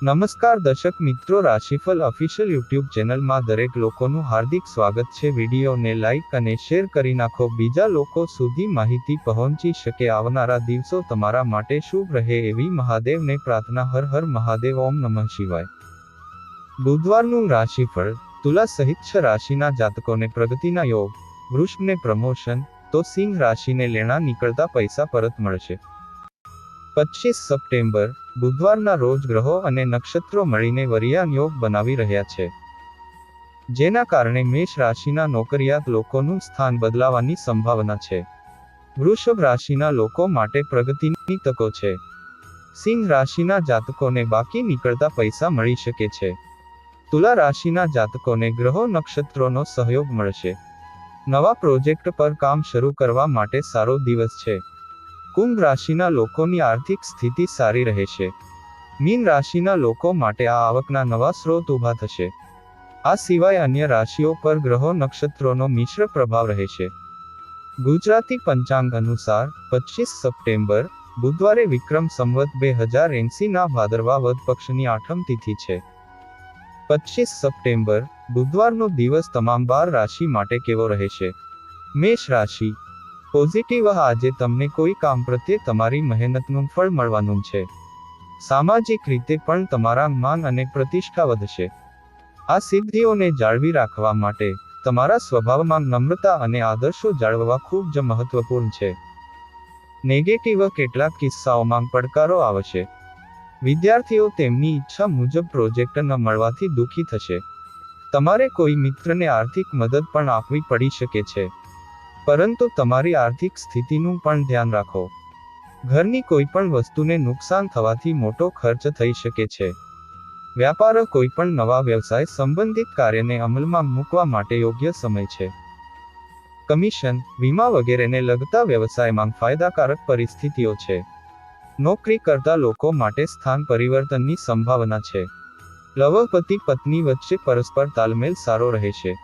નમસ્કાર દર્શક મિત્રો, રાશિફળ ઓફિશિયલ યુટ્યુબ ચેનલમાં દરેક લોકોનું હાર્દિક સ્વાગત છે। વિડીયોને લાઇક અને શેર કરી નાખો, બીજા લોકો સુધી માહિતી પહોંચી શકે। આવનારા દિવસો તમારા માટે શુભ રહે એવી મહાદેવને પ્રાર્થના। હર હર મહાદેવ, ઓમ નમઃ શિવાય। બુધવારનું રાશિફળ। તુલા સહિત 6 રાશિના જાતકોને પ્રગતિના યોગ, વૃષભને પ્રમોશન, તો સિંહ રાશિને લેણા નીકળતા પૈસા પરત મળશે। 25 સપ્ટેમ્બર બુધવારના રોજ ગ્રહો અને નક્ષત્રો મળીને વરિયાન યોગ બનાવી રહ્યા છે, જેના કારણે મેષ રાશિના નોકરિયાત લોકોનું સ્થાન બદલાવાની સંભાવના છે। વૃષભ રાશિના લોકો માટે પ્રગતિની તકો છે। સિંહ રાશિના જાતકોને બાકી નીકળતા પૈસા મળી શકે છે। તુલા રાશિના જાતકોને ગ્રહો નક્ષત્રોનો સહયોગ મળશે। નવા પ્રોજેક્ટ પર કામ શરૂ કરવા માટે સારો દિવસ છે। કુંભ રાશિના લોકોની આર્થિક સ્થિતિ સારી રહેશે। મીન રાશિના લોકો માટે આ આવકના નવા સ્ત્રોત ઊભા થશે। આ સિવાય અન્ય રાશિઓ પર ગ્રહો નક્ષત્રોનો મિશ્ર પ્રભાવ રહેશે। ગુજરાતી પંચાંગ અનુસાર 25 સપ્ટેમ્બર બુધવારે વિક્રમ સંવત 2080 ના ભાદરવા વદ પક્ષની 8મ તિથિ છે। 25 સપ્ટેમ્બર બુધવારનો દિવસ તમામ 12 રાશિ માટે કેવો રહેશે? મેષ રાશિ। પોઝિટિવ, આજે તમને કોઈ કામ પ્રત્યે તમારી મહેનતનું ફળ મળવાનું છે। સામાજિક રીતે પણ તમારા માન અને પ્રતિષ્ઠા વધશે। આ સિદ્ધિઓને જાળવી રાખવા માટે તમારા સ્વભાવમાં નમ્રતા અને આદર્શો જાળવવા ખૂબ જ મહત્વપૂર્ણ છે। નેગેટિવ, કેટલાક કિસ્સાઓમાં પડકારો આવશે। વિદ્યાર્થીઓ તેમની ઈચ્છા મુજબ પ્રોજેક્ટ ન મળવાથી દુઃખી થશે। તમારે કોઈ મિત્રને આર્થિક મદદ પણ આપવી પડી શકે છે, પરંતુ તમારી આર્થિક સ્થિતિનું પણ ધ્યાન રાખો। ઘરની કોઈ પણ વસ્તુને નુકસાન થવાથી મોટો ખર્ચ થઈ શકે છે। વ્યાપાર, કોઈ પણ નવા વ્યવસાય સંબંધિત કાર્યને અમલમાં મૂકવા માટે યોગ્ય સમય છે। કમિશન, વીમા વગેરેને લગતા વ્યવસાયમાં ફાયદાકારક પરિસ્થિતિઓ છે। નોકરી કરતા લોકો માટે સ્થાન પરિવર્તનની સંભાવના છે। લવ, પતિ પત્ની વચ્ચે પરસ્પર તાલમેલ સારો રહેશે।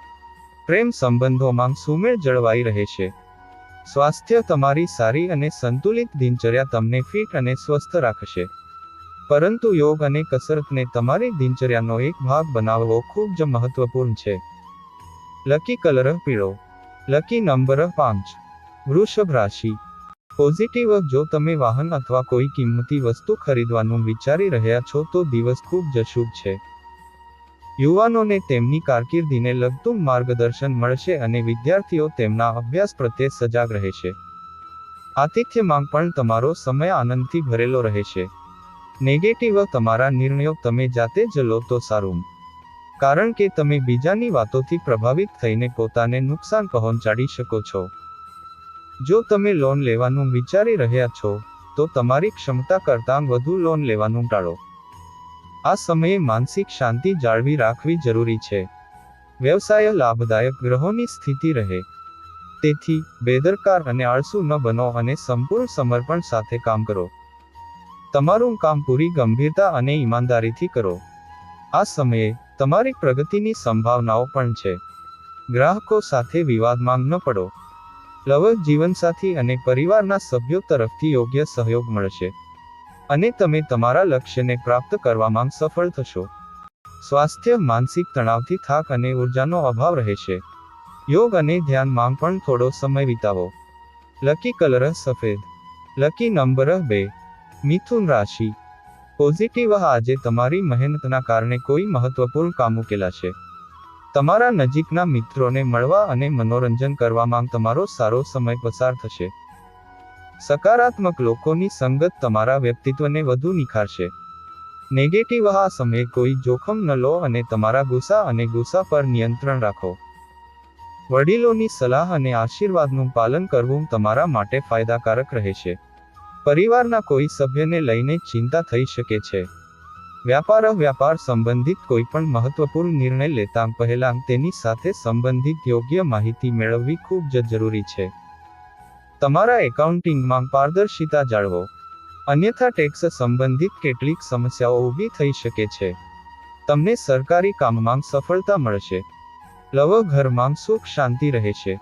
પ્રેમ સંબંધોમાં સુમેળ જળવાઈ રહેશે। સ્વાસ્થ્ય, તમારી સારી અને સંતુલિત દિનચર્યા તમને ફિટ અને સ્વસ્થ રાખશે, પરંતુ યોગ અને કસરતને તમારી દિનચર્યાનો એક ભાગ બનાવવો ખૂબ જ મહત્વપૂર્ણ છે। લકી કલર પીળો, લકી નંબર 5। વૃષભ રાશિ। પોઝિટિવ, જો તમે વાહન અથવા કોઈ કિંમતી વસ્તુ ખરીદવાનું વિચારી રહ્યા છો તો દિવસ ખૂબ જ શુભ છે। યુવાનોને તેમની કારકિર્દીને લગતું માર્ગદર્શન મળશે અને વિદ્યાર્થીઓ તેમના અભ્યાસ પ્રત્યે સજાગ રહેશે। આતિથ્યમાં પણ તમારો સમય આનંદથી ભરેલો રહેશે। નેગેટિવ, તમારા નિર્ણયો તમે જાતે જ લો તો સારું, કારણ કે તમે બીજાની વાતોથી પ્રભાવિત થઈને પોતાને નુકસાન પહોંચાડી શકો છો। જો તમે લોન લેવાનું વિચારી રહ્યા છો તો તમારી ક્ષમતા કરતાં વધુ લોન લેવાનું ટાળો। આ સમયે માનસિક શાંતિ જાળવી રાખવી જરૂરી છે। વ્યવસાય લાભદાયક, ગ્રહોની સ્થિતિ રહે, તેથી બેદરકાર અને આળસુ ન બનો અને સંપૂર્ણ સમર્પણ સાથે કામ કરો। તમારું કામ પૂરી ગંભીરતા અને ઈમાનદારીથી કરો। આ સમયે તમારી પ્રગતિની સંભાવનાઓ પણ છે। ગ્રાહકો સાથે વિવાદમાં ન પડો। લવ, જીવનસાથી અને પરિવારના સભ્યો તરફથી યોગ્ય સહયોગ મળશે અને તમે તમારા લક્ષ્યને પ્રાપ્ત કરવામાં સફળ થશો। સ્વાસ્થ્ય, માનસિક તણાવથી થાક અને ઉર્જાનો અભાવ રહેશે। યોગ અને ધ્યાનમાં પણ થોડો સમય વિતાવો। લકી કલર સફેદ, લકી નંબર 2। મિથુન રાશિ। પોઝિટિવ, આજે તમારી મહેનતના કારણે કોઈ મહત્વપૂર્ણ કામ ઉકેલાશે। તમારા નજીકના મિત્રોને મળવા અને મનોરંજન કરવામાં તમારો સારો સમય પસાર થશે। સકારાત્મક લોકોની સંગત તમારા વ્યક્તિત્વને વધુ નિખારશે। નેગેટિવ, આ સમયે કોઈ જોખમ ન લો અને તમારા ગુસ્સા પર નિયંત્રણ રાખો। વડીલોની સલાહ અને આશીર્વાદનું પાલન કરવું તમારા માટે ફાયદાકારક રહેશે। પરિવારના કોઈ સભ્યને લઈને ચિંતા થઈ શકે છે। વ્યાપાર સંબંધિત કોઈ પણ મહત્વપૂર્ણ નિર્ણય લેતા પહેલા તેની સાથે સંબંધિત યોગ્ય માહિતી મેળવવી ખૂબ જ જરૂરી છે। તમારા એકાઉન્ટિંગમાં પારદર્શિતા જાળવો, અન્યથા ટેક્સ સંબંધિત કેટલીક સમસ્યાઓ ઊભી થઈ શકે છે। તમને સરકારી કામમાં સફળતા મળશે। લવ, ઘરમાં સુખ શાંતિ રહેશે।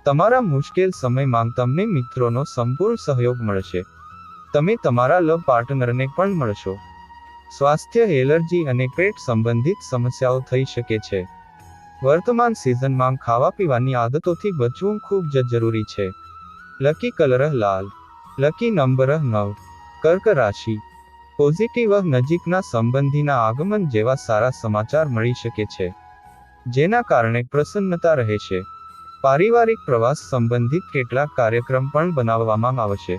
તમારા મુશ્કેલ સમયમાં તમને મિત્રોનો સંપૂર્ણ સહયોગ મળશે। તમે તમારા લવ પાર્ટનરને પણ મળશો। સ્વાસ્થ્ય, એલર્જી અને પેટ સંબંધિત સમસ્યાઓ થઈ શકે છે. વર્તમાન સિઝનમાં ખાવા પીવાની આદતોથી બચવું ખૂબ જ જરૂરી છે. લકી કલર લાલ. Lucky number 9. કર્ક રાશિ. પોઝિટિવ નજીકના સંબંધીના આગમન જેવા સારા સમાચાર મળી શકે છે, જેના કારણે પ્રસન્નતા રહેશે. પારિવારિક પ્રવાસ સંબંધિત કેટલાક કાર્યક્રમ પણ બનાવવામાં આવશે.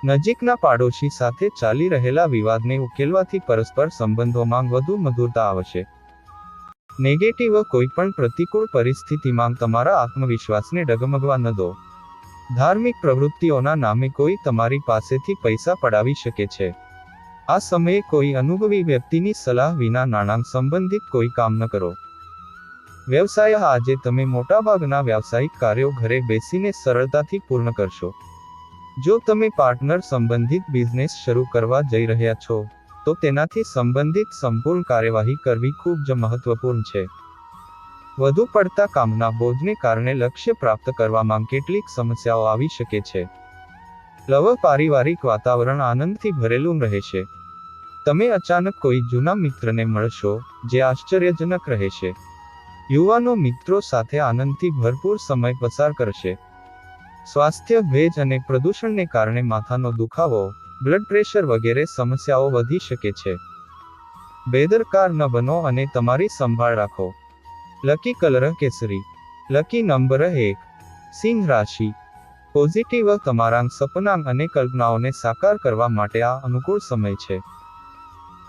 નજીકના પાડોશી સાથે ચાલી રહેલા વિવાદને ઉકેલવાથી પરસ્પર સંબંધોમાં વધુ મધુરતા આવશે. નેગેટિવ કોઈ પણ પ્રતિકૂળ પરિસ્થિતિમાં તમારા આત્મવિશ્વાસને ડગમગવા ન દો. ધાર્મિક પ્રવૃત્તિઓના નામે કોઈ તમારી પાસેથી પૈસા પડાવી શકે છે. આ સમયે કોઈ અનુભવી વ્યક્તિની સલાહ વિના નાણાં સંબંધિત કોઈ કામ ન કરો. વ્યવસાય. આજે તમે મોટાભાગના વ્યાવસાયિક કાર્યો ઘરે બેસીને સરળતાથી પૂર્ણ કરશો. જો તમે પાર્ટનર સંબંધિત બિઝનેસ શરૂ કરવા જઈ રહ્યા છો, તો તેનાથી સંબંધિત સંપૂર્ણ કાર્યવાહી કરવી ખૂબ જ મહત્વપૂર્ણ છે. વધુ પડતા કામના બોજને કારણે લક્ષ્ય પ્રાપ્ત કરવામાં કેટલીક સમસ્યાઓ આવી શકે છે. લવ. પારિવારિક વાતાવરણ આનંદથી ભરેલું રહેશે. તમે અચાનક કોઈ જૂના મિત્રને મળશો, જે આશ્ચર્યજનક રહેશે. યુવાનો મિત્રો સાથે આનંદથી ભરપૂર સમય પસાર કરશે. સ્વાસ્થ્ય. ભેજ અને પ્રદૂષણને કારણે માથાનો દુખાવો, બ્લડ પ્રેશર વગેરે સમસ્યાઓ વધી શકે છે. બેદરકાર ન બનો અને તમારી સંભાળ રાખો. લકી કલર કેસરી. Lucky number 1. સિંહ રાશિ. પોઝિટિવ. તમારા સપના અને કલ્પનાઓને સાકાર કરવા માટે આ અનુકૂળ સમય છે.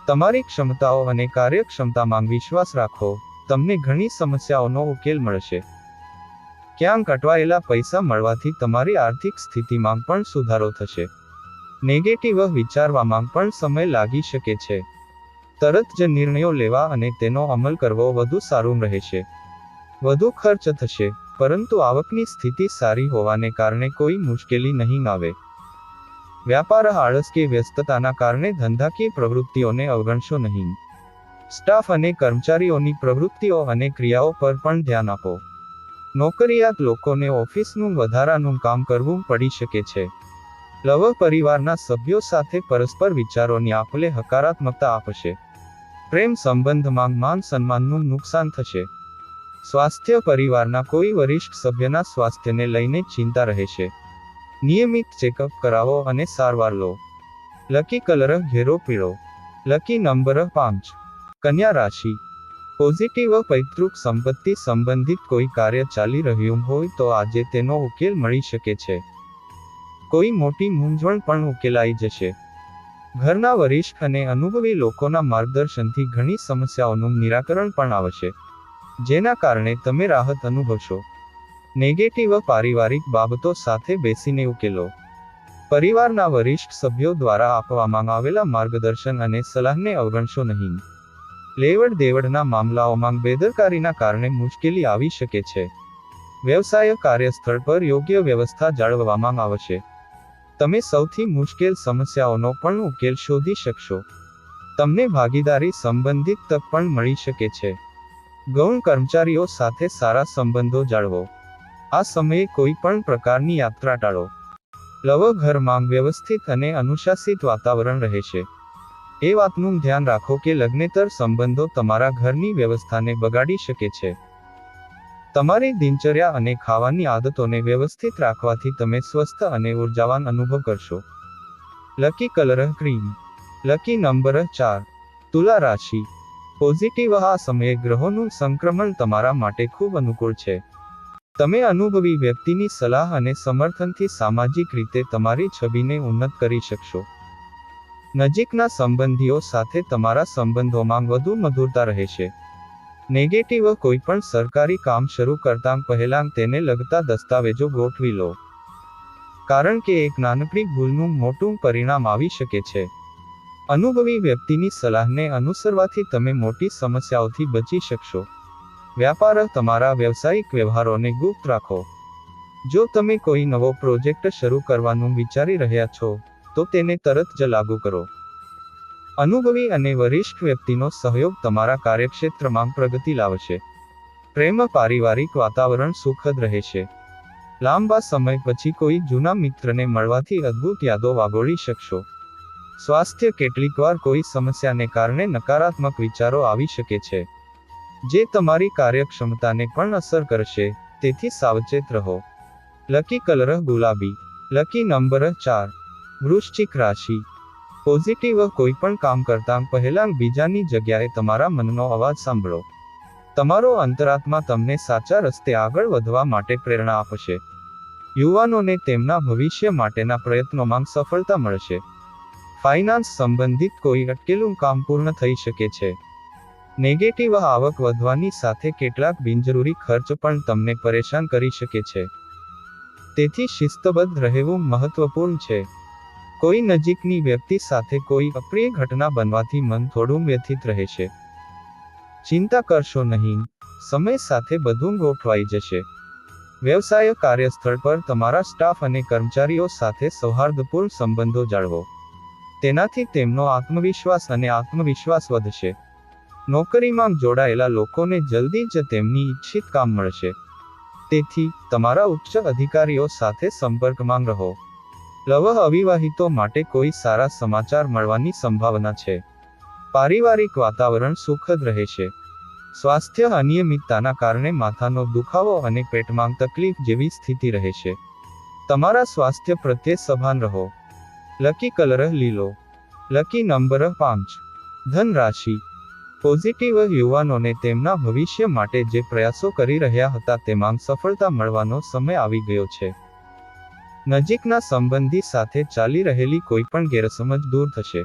તમારી ક્ષમતાઓ અને કાર્યક્ષમતામાં વિશ્વાસ રાખો. તમને ઘણી સમસ્યાઓનો ઉકેલ મળશે. ક્યાંક અટવાયેલા પૈસા મળવાથી તમારી આર્થિક સ્થિતિમાં પણ સુધારો થશે. નેગેટિવ. વિચારવામાં પણ સમય લાગી શકે છે. તરત જ નિર્ણયો લેવા અને તેનો અમલ કરવો વધુ સારું રહેશે. વધુ ખર્ચ થશે, પરંતુ આવકની સ્થિતિ સારી હોવાને કારણે કોઈ મુશ્કેલી નહીં આવે. વ્યાપાર. આળસ કે વ્યસ્તતાના કારણે ધંધાકીય પ્રવૃત્તિઓને અવગણશો નહીં. સ્ટાફ અને કર્મચારીઓની પ્રવૃત્તિઓ અને ક્રિયાઓ પર પણ ધ્યાન આપો. નોકરિયાત લોકોને ઓફિસનું વધારાનું કામ કરવું પડી શકે છે. લવ. પરિવારના સભ્યો સાથે પરસ્પર વિચારોની આપલે હકારાત્મકતા આપશે. પ્રેમ સંબંધમાં માન સન્માનનું નુકસાન થશે. સ્વાસ્થ્ય. પરિવારના કોઈ વરિષ્ઠ સભ્યના સ્વાસ્થ્યને લઈને ચિંતા રહેશે. નિયમિત ચેકઅપ કરાવો અને સારવાર લો. લકી કલર ઘેરો પીળો. Lucky number 5. કન્યા રાશિ. પોઝિટિવ. પૈતૃક સંપત્તિ સંબંધિત કોઈ કાર્ય ચાલી રહ્યું હોય તો આજે તેનો ઉકેલ મળી શકે છે. કોઈ મોટી મૂંઝવણ પણ ઉકેલાઈ જશે. ઘરના વરિષ્ઠ અને અનુભવી લોકોના માર્ગદર્શનથી ઘણી સમસ્યાઓનું નિરાકરણ પણ આવશે, જેના કારણે તમે રાહત અનુભવશો. નેગેટિવ. પારિવારિક બાબતો સાથે બેસીને ઉકેલો. પરિવારના વરિષ્ઠ સભ્યો દ્વારા આપવામાં આવેલા માર્ગદર્શન અને સલાહને અવગણશો નહીં. લેવડ દેવડના મામલાઓમાં બેદરકારીના કારણે મુશ્કેલી આવી શકે છે. વ્યવસાય. કાર્યસ્થળ પર યોગ્ય વ્યવસ્થા જાળવવામાં આવશે. તમે સૌથી મુશ્કેલ સમસ્યાઓનો પણ ઉકેલ શોધી શકશો. તમને ભાગીદારી સંબંધિત તક પણ મળી શકે છે. ગૌણ કર્મચારીઓ સાથે સારા સંબંધો જાળવો. આ સમયે કોઈ પણ પ્રકારની યાત્રા ટાળો. લવ. ઘરમાં વ્યવસ્થિત અને અનુશાસિત વાતાવરણ રહેશે. એ વાતનું ધ્યાન રાખો કે લગ્નેતર સંબંધો તમારા ઘરની વ્યવસ્થાને બગાડી શકે છે. તમારી દિનચર્યા અને ખાવાની આદતોને વ્યવસ્થિત રાખવાથી તમે સ્વસ્થ અને ઉર્જાવાન અનુભવ કરશો. Lucky colour cream. Lucky number 4. તુલા રાશિ. પોઝિટિવ. આ સમયે ગ્રહોનું સંક્રમણ તમારા માટે ખૂબ અનુકૂળ છે. તમે અનુભવી વ્યક્તિની સલાહ અને સમર્થનથી સામાજિક રીતે તમારી છબીને ઉન્નત કરી શકશો. નજીકના સંબંધીઓ સાથે તમારા સંબંધોમાં વધુ મધુરતા રહેશે. નેગેટિવ. કોઈ પણ સરકારી કામ શરૂ કરતાં પહેલાં તેને લગતા દસ્તાવેજો ગોઠવી લો, કારણ કે એક નાનકડી ભૂલનું મોટું પરિણામ આવી શકે છે. અનુભવી વ્યક્તિની સલાહને અનુસરવાથી તમે મોટી સમસ્યાઓથી બચી શકશો. વ્યાપાર. તમારા વ્યવસાયિક વ્યવહારોને ગુપ્ત રાખો. જો તમે કોઈ નવો પ્રોજેક્ટ શરૂ કરવાનું વિચારી રહ્યા છો, તો તેને તરત જ લાગુ કરો. અનુભવી અને વરિષ્ઠ વ્યક્તિનો સહયોગ તમારા કાર્યક્ષેત્રમાં પ્રગતિ લાવશે. પ્રેમ. પારિવારિક વાતાવરણ સુખદ રહેશે. લાંબા સમય પછી કોઈ જૂના મિત્રને મળવાથી અદ્ભુત યાદો વાગોળી શકશો. સ્વાસ્થ્ય કેટલીકવાર કોઈ સમસ્યાને કારણે નકારાત્મક વિચારો આવી શકે છે, જે તમારી કાર્યક્ષમતાને પણ અસર કરશે, તેથી સાવચેત રહો. લકી કલર ગુલાબી. Lucky number 4. વૃશ્ચિક રાશિ. પોઝિટિવ કોઈ પણ કામ કરતા પહેલા બીજાની જગ્યાએ તમારા મનનો અવાજ સાંભળો. તમારો અંતરાત્મા તમને સાચા રસ્તે આગળ વધવા માટે પ્રેરણા આપશે. યુવાનોને તેમના ભવિષ્ય માટેના પ્રયત્નોમાં સફળતા મળશે. ફાઇનાન્સ સંબંધિત કોઈ અટકેલું કામ પૂર્ણ થઈ શકે છે. નેગેટિવ આવક વધવાની સાથે કેટલાક બિનજરૂરી ખર્ચ પણ તમને પરેશાન કરી શકે છે. તેથી શિસ્તબદ્ધ રહેવું મહત્વપૂર્ણ છે. કોઈ નજીકની વ્યક્તિ સાથે કોઈ અપ્રિય ઘટના બનવાથી મન થોડું વ્યથિત રહેશે. ચિંતા કરશો નહીં, સમય સાથે બધું ગોઠવાઈ જશે. વ્યવસાય કાર્યસ્થળ પર તમારા સ્ટાફ અને કર્મચારીઓ સાથે સૌહાર્દપૂર્ણ સંબંધો જાળવો. તેનાથી તેમનો આત્મવિશ્વાસ વધશે. નોકરીમાં જોડાયેલા લોકોને જલ્દી જ તેમની ઈચ્છિત કામ મળશે. તેથી તમારા ઉચ્ચ અધિકારીઓ સાથે સંપર્કમાં રહો. લવ અવિવાહિતો માટે કોઈ સારા સમાચાર મળવાની સંભાવના છે. પારિવારિક વાતાવરણ સુખદ રહેશે. સ્વાસ્થ્ય અનિયમિતતાના કારણે માથાનો દુખાવો અને પેટમાં તકલીફ જેવી સ્થિતિ રહેશે. તમારા સ્વાસ્થ્ય પ્રત્યે સભાન રહો. લકી કલર લીલો. Lucky number 5. ધન રાશિ. પોઝિટિવ યુવાનોને તેમના ભવિષ્ય માટે જે પ્રયાસો કરી રહ્યા હતા તેમાં સફળતા મળવાનો સમય આવી ગયો છે. નજીકના સંબંધી સાથે ચાલી રહેલી કોઈ પણ ગેરસમજ દૂર થશે.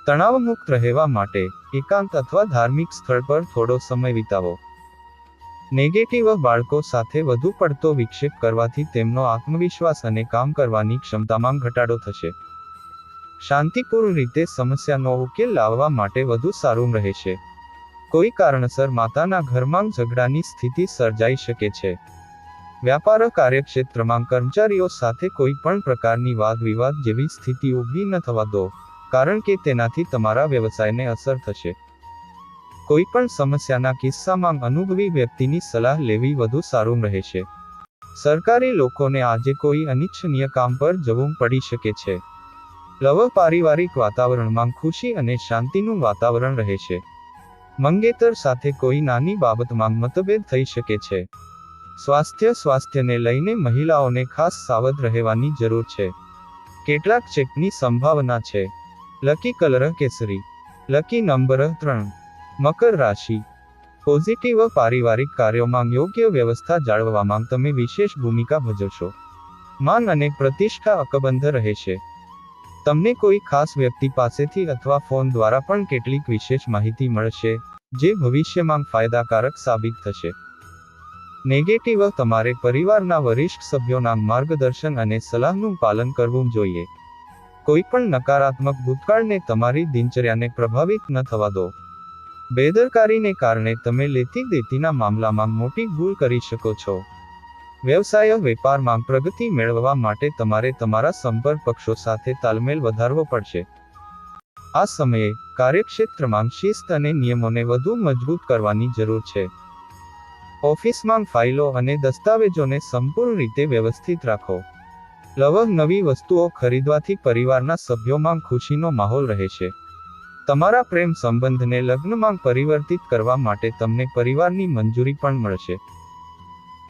તણાવમુક્ત રહેવા માટે એકાંત અથવા ધાર્મિક સ્થળ પર થોડો સમય વિતાવો. નેગેટિવ બાળકો સાથે વધુ પડતો વિક્ષેપ કરવાથી તેમનો આત્મવિશ્વાસ અને કામ કરવાની ક્ષમતામાં ઘટાડો થશે. શાંતિપૂર્ણ રીતે સમસ્યાનો ઉકેલ લાવવા માટે વધુ સારું રહેશે. કોઈ કારણસર માતાના ઘરમાં ઝઘડાની સ્થિતિ સર્જાઈ શકે છે. વ્યાપાર કાર્યક્ષેત્રમાં કર્મચારીઓ સાથે કોઈ પણ પ્રકારની વાદ વિવાદ જેવી સ્થિતિ ઊભી ન થવા દો, કારણ કે તેનાથી તમારા વ્યવસાયને અસર થશે. કોઈ પણ સમસ્યાના કિસ્સામાં અનુભવી વ્યક્તિની સલાહ લેવી વધુ સારું રહેશે. સરકારી લોકોને આજે કોઈ અનિચ્છનીય કામ પર જવું પડી શકે છે. લવ પારિવારિક વાતાવરણમાં ખુશી અને શાંતિનું વાતાવરણ રહેશે. મંગેતર સાથે કોઈ નાની બાબતમાં મતભેદ થઈ શકે છે. સ્વાસ્થ્યને લઈને મહિલાઓને ખાસ સાવધ રહેવાની જરૂર છે. કેટલાક ચેપની સંભાવના છે. લકી કલર કેસરી. Lucky number 3. મકર રાશિ. પોઝિટિવ પારિવારિક કાર્યોમાં યોગ્ય વ્યવસ્થા જાળવવામાં તમે વિશેષ ભૂમિકા ભજવશો. માન અને પ્રતિષ્ઠા અકબંધ રહેશે. તમને કોઈ ખાસ વ્યક્તિ પાસેથી અથવા ફોન દ્વારા પણ કેટલીક વિશેષ માહિતી મળશે, જે ભવિષ્યમાં ફાયદાકારક સાબિત થશે. નેગેટિવ તમારે પરિવારના વરિષ્ઠ સભ્યોના માર્ગદર્શન અને સલાહનું પાલન કરવું જોઈએ. કોઈ પણ નકારાત્મક ભૂતકાળને તમારી દિનચર્યાને પ્રભાવિત ન થવા દો. બેદરકારીને કારણે તમે લેતી દેતીના મામલામાં મોટી ભૂલ કરી શકો છો. વ્યવસાય વેપારમાં પ્રગતિ મેળવવા માટે તમારે તમારા સંપર્ક પક્ષો સાથે તાલમેલ વધારવો પડશે. આ સમયે કાર્યક્ષેત્રમાં શિસ્ત અને નિયમોને વધુ મજબૂત કરવાની જરૂર છે. ઓફિસમાં ફાઇલો અને દસ્તાવેજોને સંપૂર્ણ રીતે વ્યવસ્થિત રાખો. નવી વસ્તુઓ ખરીદવાથી પરિવારના સભ્યોમાં ખુશીનો માહોલ રહેશે. તમારા પ્રેમ સંબંધને લગ્નમાં પરિવર્તિત કરવા માટે તમને પરિવારની મંજૂરી પણ મળશે.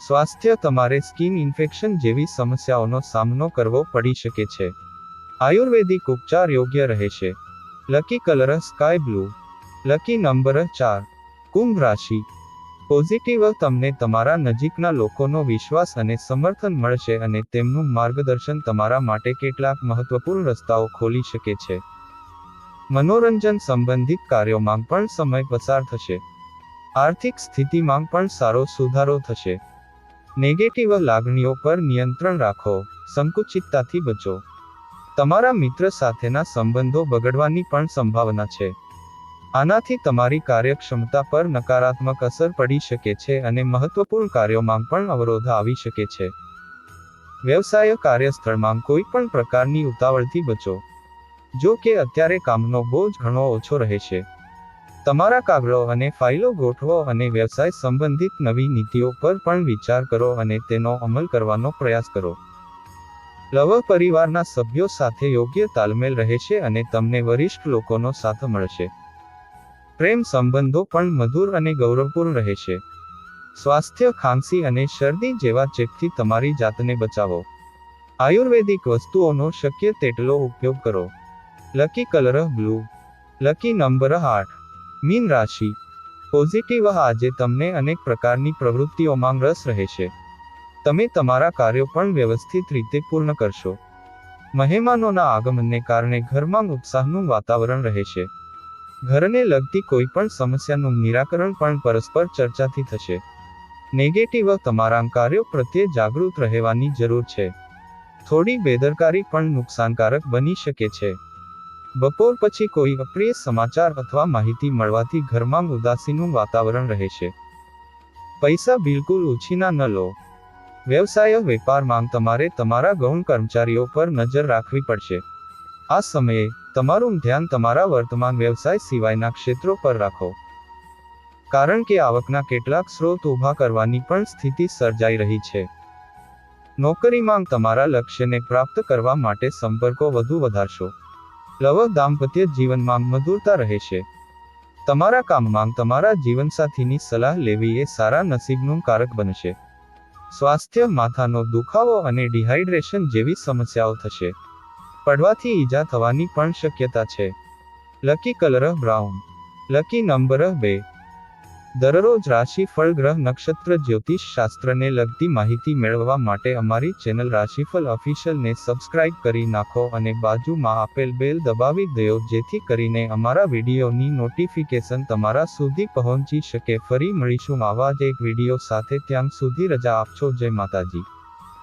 સ્વાસ્થ્ય તમારે સ્કિન ઇન્ફેક્શન જેવી સમસ્યાઓનો સામનો કરવો પડી શકે છે. આયુર્વેદિક ઉપચાર યોગ્ય રહેશે. Lucky colour sky blue. Lucky number 4. Kumbh રાશિ. પોઝિટિવ તમને તમારા નજીકના લોકોનો વિશ્વાસ અને સમર્થન મળશે અને તેમનું માર્ગદર્શન તમારા માટે કેટલાક મહત્વપૂર્ણ રસ્તાઓ ખોલી શકે છે. મનોરંજન સંબંધિત કાર્યોમાં પણ સમય પસાર થશે. આર્થિક સ્થિતિમાં પણ સારો સુધારો થશે. નેગેટિવ લાગણીઓ પર નિયંત્રણ રાખો, સંકુચિતતાથી બચો. તમારા મિત્ર સાથેના સંબંધો બગડવાની પણ સંભાવના છે. આનાથી તમારી કાર્યક્ષમતા પર નકારાત્મક અસર પડી શકે છે અને મહત્વપૂર્ણ કાર્યોમાં પણ અવરોધ આવી શકે છે. વ્યવસાય કાર્યસ્થળમાં કોઈ પણ પ્રકારની ઉતાવળથી બચો. જો કે અત્યારે કામનો બોજ ઘણો ઓછો રહેશે. તમારા કાગળો અને ફાઇલો ગોઠવો અને વ્યવસાય સંબંધિત નવી નીતિઓ પર પણ વિચાર કરો અને તેનો અમલ કરવાનો પ્રયાસ કરો. લવ પરિવારના સભ્યો સાથે યોગ્ય તાલમેલ રહેશે અને તમને વરિષ્ઠ લોકોનો સાથ મળશે. પ્રેમ સંબંધો પણ મધુર અને ગૌરવપૂર્ણ રહેશે. સ્વાસ્થ્ય ખાંસી અને શરદી જેવા ચેપથી તમારી જાતને બચાવો. આયુર્વેદિક વસ્તુઓનો શક્ય તેટલો ઉપયોગ કરો. Lucky colour blue. Lucky number 8. Mean રાશિ. પોઝિટિવ આજે તમને અનેક પ્રકારની પ્રવૃત્તિઓમાં રસ રહેશે. તમે તમારા કાર્યો પણ વ્યવસ્થિત રીતે પૂર્ણ કરશો. મહેમાનોના આગમનને કારણે ઘરમાં ઉત્સાહનું વાતાવરણ રહેશે. ઘરને લગતી કોઈ પણ સમસ્યાનું નિરાકરણ પણ પરસ્પર ચર્ચાથી થશે. નેગેટિવ તમારા કાર્યો પ્રત્યે જાગૃત રહેવાની જરૂર છે. થોડી બેદરકારી પણ નુકસાનકારક બની શકે છે. બપોર પછી કોઈ અપ્રિય સમાચાર અથવા માહિતી મળવાથી ઘરમાં ઉદાસીનું વાતાવરણ રહેશે. પૈસા બિલકુલ ઉછીના ન લો. વ્યવસાય વેપારમાં તમારે તમારા ગૌણ કર્મચારીઓ પર નજર રાખવી પડશે. આ સમયે તમારું ધ્યાન તમારા વર્તમાન વ્યવસાય સિવાયના ક્ષેત્રો પર રાખો. કારણ કે આવકના કેટલાક સ્ત્રોત ઊભા કરવાની પણ સ્થિતિ સર્જાઈ રહી છે. નોકરીમાં તમારા લક્ષ્યને પ્રાપ્ત કરવા માટે સંપર્કો વધુ વધારશો. લવ દાંપત્ય જીવનમાં મધુરતા રહેશે. તમારા કામમાં તમારા જીવનસાથીની સલાહ લેવી એ સારા નસીબનું કારક બનશે. સ્વાસ્થ્ય માથાનો દુખાવો અને ડિહાઇડ્રેશન જેવી સમસ્યાઓ થશે. પડવાથી ઈજા થવાની પણ શક્યતા છે. Lucky colour brown. Lucky number 2. દરરોજ રાશિફળ ગ્રહ નક્ષત્ર જ્યોતિષ શાસ્ત્રને લગતી માહિતી મેળવવા માટે અમારી ચેનલ રાશિફળ ઓફિશિયલને સબસ્ક્રાઇબ કરી નાખો અને બાજુમાં આપેલ બેલ દબાવી દો જેથી કરીને અમારા વિડીયોની નોટિફિકેશન તમારા સુધી પહોંચી શકે. ફરી મળીશું આવા જ એક વિડીયો સાથે. ત્યાં સુધી રજા આપશો. જય માતાજી.